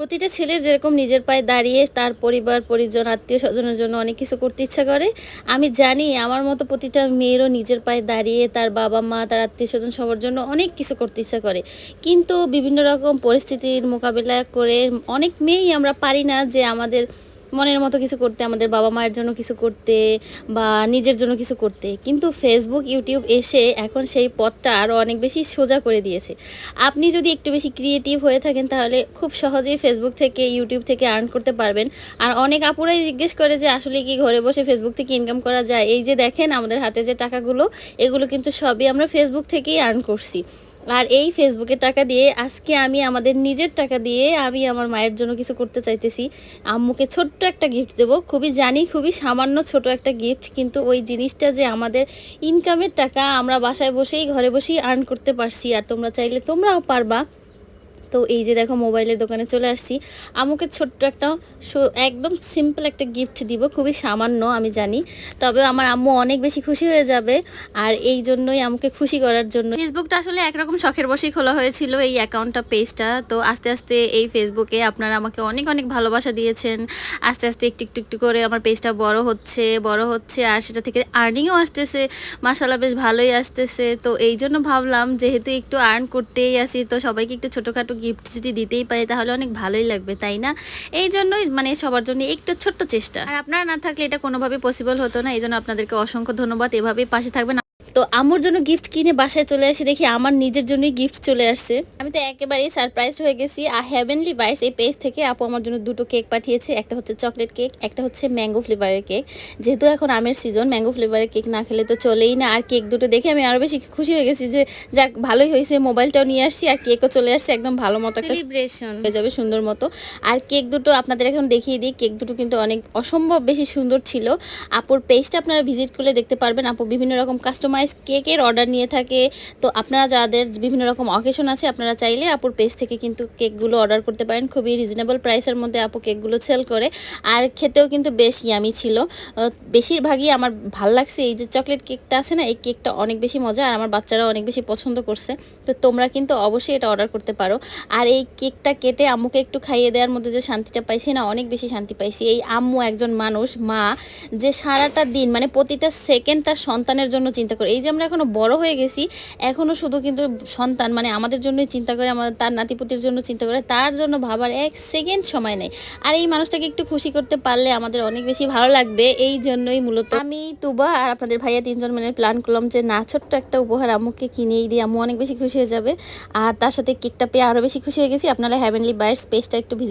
প্রতিটা ছেলের যেরকম নিজের পায়ে দাঁড়িয়ে তার পরিবার পরিজন আত্মীয় স্বজনের জন্য অনেক কিছু করতে ইচ্ছা করে, আমি জানি আমার মতো প্রতিটা মেয়েরও নিজের পায়ে দাঁড়িয়ে তার বাবা মা তার আত্মীয় স্বজন সবার জন্য অনেক কিছু করতে ইচ্ছা করে। কিন্তু বিভিন্ন রকম পরিস্থিতির মোকাবিলা করে অনেক মেয়েই আমরা পারি না যে আমাদের মনের মতো কিছু করতে, আমাদের বাবা মায়ের জন্য কিছু করতে বা নিজের জন্য কিছু করতে। কিন্তু ফেসবুক ইউটিউব এসে এখন সেই পথটা আরও অনেক বেশি সোজা করে দিয়েছে। আপনি যদি একটু বেশি ক্রিয়েটিভ হয়ে থাকেন তাহলে খুব সহজেই ফেসবুক থেকে ইউটিউব থেকে আর্ন করতে পারবেন। আর অনেক আপুরাই জিজ্ঞেস করে যে আসলে কি ঘরে বসে ফেসবুক থেকে ইনকাম করা যায়? এই যে দেখেন আমাদের হাতে যে টাকাগুলো, এগুলো কিন্তু সবই আমরা ফেসবুক থেকেই আর্ন করছি। আর এই ফেসবুকের টাকা দিয়ে আজকে আমি আমাদের নিজের টাকা দিয়ে আমি আমার মায়ের জন্য কিছু করতে চাইতেছি। আম্মুকে ছোট্ট একটা গিফট দেবো, খুবই সামান্য ছোট একটা গিফট, কিন্তু ওই জিনিসটা যে আমাদের ইনকামের টাকা আমরা বাসায় বসেই ঘরে বসেই আর্ন করতে পারছি। আর তোমরা চাইলে তোমরাও পারবা। তো এই যে দেখো মোবাইলের দোকানে চলে আসছি, আম্মুকে ছোট্ট একটা একদম সিম্পল একটা গিফট দিব, খুবই সামান্য আমি জানি, তবে আমার আম্মু অনেক বেশি খুশি হয়ে যাবে। আর এই জন্যই আমাকে খুশি করার জন্য ফেসবুকটা আসলে একরকম শখের বশেই খোলা হয়েছিল এই অ্যাকাউন্টটা, পেজটা। তো আস্তে আস্তে এই ফেসবুকে আপনারা আমাকে অনেক অনেক ভালোবাসা দিয়েছেন। আস্তে আস্তে একটু একটু একটু করে আমার পেজটা বড় হচ্ছে আর সেটা থেকে আর্নিংও আসতেছে, মাশাআল্লাহ বেশ ভালোই আসতেছে। তো এই জন্য ভাবলাম যেহেতু একটু আর্ন করতেই আসি, তো সবাইকে একটু ছোটোখাটো গিফট যদি দিতেই পারি তাহলে অনেক ভালোই লাগবে, তাই না? এই জন্যই মানে সবার জন্য একটু ছোট্ট চেষ্টা। আর আপনারা না থাকলে এটা কোনোভাবে পসিবল হতো না। এই জন্য আপনাদেরকে অসংখ্য ধন্যবাদ, এভাবেই পাশে থাকবেন। তো আম্মুর জন্য গিফট কিনে বাসায় চলে আসি, দেখি আমার নিজের জন্যই গিফট চলে আসছে। আমি তো একেবারেই সারপ্রাইজ হয়ে গেছি। আর হেভেনলি বাইটস এই পেজ থেকে আপু আমার জন্য দুটো কেক পাঠিয়েছে, একটা হচ্ছে চকলেট কেক, একটা হচ্ছে ম্যাঙ্গো ফ্লেভারের কেক। যেহেতু এখন আমের সিজন, ম্যাঙ্গো ফ্লেভারের কেক না খেলে তো চলেই না। আর কেক দুটো দেখে আমি আরও বেশি খুশি হয়ে গেছি যে যাক ভালোই হয়েছে, মোবাইলটাও নিয়ে আসছি আর কেকও চলে আসছে, একদম ভালো মতো একটা সেলিব্রেশন হয়ে যাবে সুন্দর মতো। আর কেক দুটো আপনাদের এখন দেখিয়ে দিই, কেক দুটো কিন্তু অনেক অসম্ভব বেশি সুন্দর ছিল। আপুর পেজটা আপনারা ভিজিট করলে দেখতে পারবেন, আপু বিভিন্ন রকম কাস্টমাইজ কেকের অর্ডার নিয়ে থাকে। তো আপনারা যাদের বিভিন্ন রকম অকেশন আছে আপনারা চাইলে আপুর পেজ থেকে কিন্তু কেকগুলো অর্ডার করতে পারেন। খুবই রিজনেবল প্রাইসের মধ্যে আপু কেকগুলো সেল করে। আর খেতেও কিন্তু বেশ ইয়ামি ছিল। বেশিরভাগই আমার ভাল লাগছে এই যে চকলেট কেকটা আছে না, এই কেকটা অনেক বেশি মজা আর আমার বাচ্চারাও অনেক বেশি পছন্দ করছে। তো তোমরা কিন্তু অবশ্যই এটা অর্ডার করতে পারো। আর এই কেকটা কেটে আম্মুকে একটু খাইয়ে দেওয়ার মধ্যে যে শান্তিটা পাইছি না, অনেক বেশি শান্তি পাইছি। এই আম্মু একজন মানুষ, মা, যে সারাটা দিন মানে প্রতিটা সেকেন্ড তার সন্তানের জন্য চিন্তা করে। এই যে আমরা এখনো বড় হয়ে গেছি, এখনো শুধু কিন্তু সন্তান মানে আমাদের জন্যই চিন্তা করে, আমাদের তার নাতিপুতির জন্য চিন্তা করে, তার জন্য ভাবার এক সেকেন্ড সময় নেই। আর এই মানুষটাকে একটু খুশি করতে পারলে আমাদের অনেক বেশি ভালো লাগবে। এই জন্যই মূলত আমি, তুবা আর আপনাদের ভাইয়া তিনজন মিলে প্ল্যান করলাম যে না, ছোট্ট একটা উপহার আম্মুকে কিনেই দিই, আম্মু অনেক বেশি খুশি হয়ে যাবে। আর তার সাথে কেকটা পেয়ে আরও বেশি খুশি হয়ে গেছি। আপনারা হেভেনলি বাইটস পেজটা একটু